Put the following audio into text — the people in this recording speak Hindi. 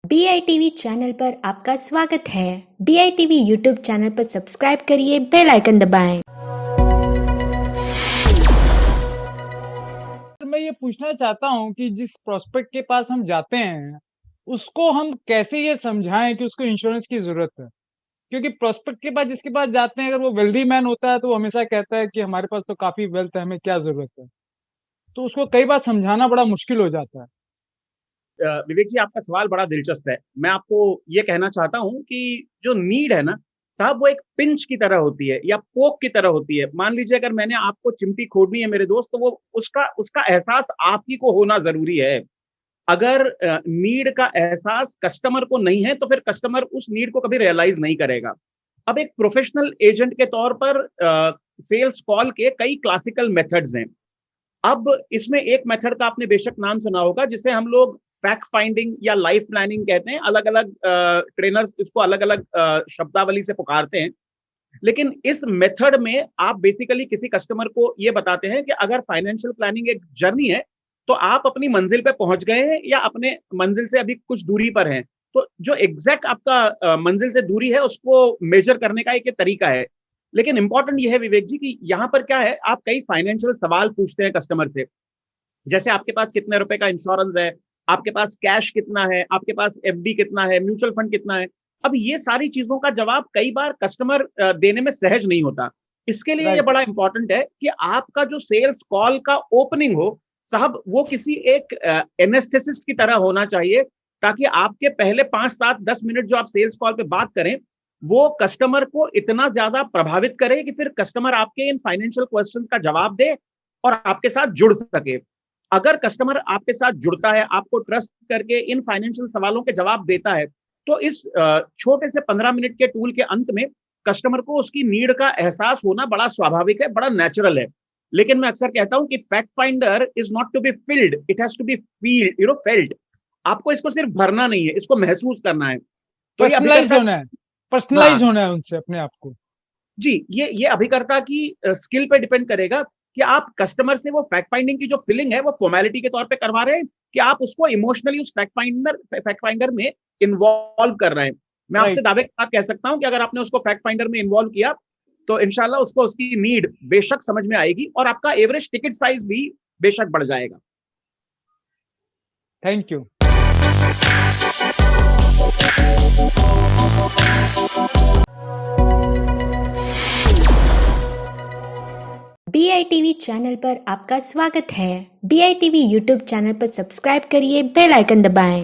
BITV चैनल पर आपका स्वागत है। BITV यूट्यूब चैनल पर सब्सक्राइब करिए, बेल आइकन दबाएं। तो मैं ये पूछना चाहता हूँ कि जिस प्रोस्पेक्ट के पास हम जाते हैं, उसको हम कैसे ये समझाएँ कि उसको इंश्योरेंस की ज़रूरत है? क्योंकि प्रोस्पेक्ट के पास जिसके पास जाते हैं, अगर वो वेल्दी मैन होता है, तो वो हमेशा कहता है कि हमारे पास तो काफ़ी वेल्थ है, हमें क्या ज़रूरत है? तो उसको कई बार समझाना बड़ा मुश्किल हो जाता है। विवेक जी, आपका सवाल बड़ा दिलचस्प है। मैं आपको ये कहना चाहता हूँ कि जो नीड है ना साहब, वो एक पिंच की तरह होती है या पोक की तरह होती है। मान लीजिए अगर मैंने आपको चिमटी खोदनी है मेरे दोस्त, तो वो उसका उसका एहसास आप ही को होना ज़रूरी है। अगर नीड का एहसास कस्टमर को नहीं है, तो फिर कस्टमर उस नीड को कभी रियलाइज़ नहीं करेगा। अब एक प्रोफ़ेशनल एजेंट के तौर पर सेल्स कॉल के कई क्लासिकल मेथड्स हैं। अब इसमें एक मेथड का आपने बेशक नाम सुना होगा, जिसे हम लोग फैक्ट फाइंडिंग या लाइफ प्लानिंग कहते हैं। अलग-अलग ट्रेनर्स इसको अलग-अलग शब्दावली से पुकारते हैं। लेकिन इस मेथड में आप बेसिकली किसी कस्टमर को ये बताते हैं कि अगर फाइनेंशियल प्लानिंग एक जर्नी है, तो आप अपनी मंजिल पे पहुंच गए हैं या अपने मंजिल से अभी कुछ दूरी पर हैं। तो जो एग्जैक्ट आपका मंजिल से दूरी है, उसको मेजर करने का एक तरीका है। लेकिन इंपॉर्टेंट ये है विवेक जी कि यहाँ पर क्या है, आप कई फाइनेंशियल सवाल पूछते हैं कस्टमर से। जैसे आपके पास कितने रुपए का इंश्योरेंस है, आपके पास कैश कितना है, आपके पास एफडी कितना है, म्यूचुअल फंड कितना है। अब ये सारी चीजों का जवाब कई बार कस्टमर देने में सहज नहीं होता। इसके लिए ये राइट, बड़ा इंपॉर्टेंट है कि आपका जो सेल्स कॉल का ओपनिंग हो साहब, वो किसी एक एनेस्थेसिस्ट की तरह होना चाहिए, ताकि आपके पहले 5 7 10 मिनट जो आप सेल्स कॉल पे बात करें, वो कस्टमर को इतना ज्यादा प्रभावित करे कि फिर कस्टमर आपके इन फाइनेंशियल क्वेश्चन का जवाब दे और आपके साथ जुड़ सके। अगर कस्टमर आपके साथ जुड़ता है, आपको ट्रस्ट करके इन फाइनेंशियल सवालों के जवाब देता है, तो इस छोटे से 15 मिनट के टूल के अंत में कस्टमर को उसकी नीड का एहसास होना बड़ा स्वाभाविक है, बड़ा नेचुरल है। लेकिन मैं अक्सर कहता हूं कि fact finder is not to be filled, it has to be field, felt. आपको इसको सिर्फ भरना नहीं है, इसको महसूस करना है। तो ये पर्सनलाइज़ अभिकर्ता, होना है, हाँ पर्सनलाइज़ होना है उनसे अपने आप को। जी, ये अभिकर्ता की स्किल पे डिपेंड करेगा कि आप कस्टमर से वो फैक्ट फाइंडिंग की जो फीलिंग है, वो फॉर्मेलिटी के तौर पे करवा रहे हैं कि आप उसको इमोशनली उस फैक्ट फाइंडर में इन्वॉल्व कर रहे हैं। मैं आपसे राइट, दावे के साथ कह सकता हूं कि अगर आपने उसको फैक्ट फाइंडर में इन्वॉल्व किया, तो इंशाल्लाह उसको उसकी नीड बेशक समझ में आएगी और आपका एवरेज टिकट साइज भी बेशक बढ़ जाएगा। Thank you. BITV चैनल पर आपका स्वागत है। BITV यूट्यूब चैनल पर सब्सक्राइब करिए, बेल आइकन दबाएं।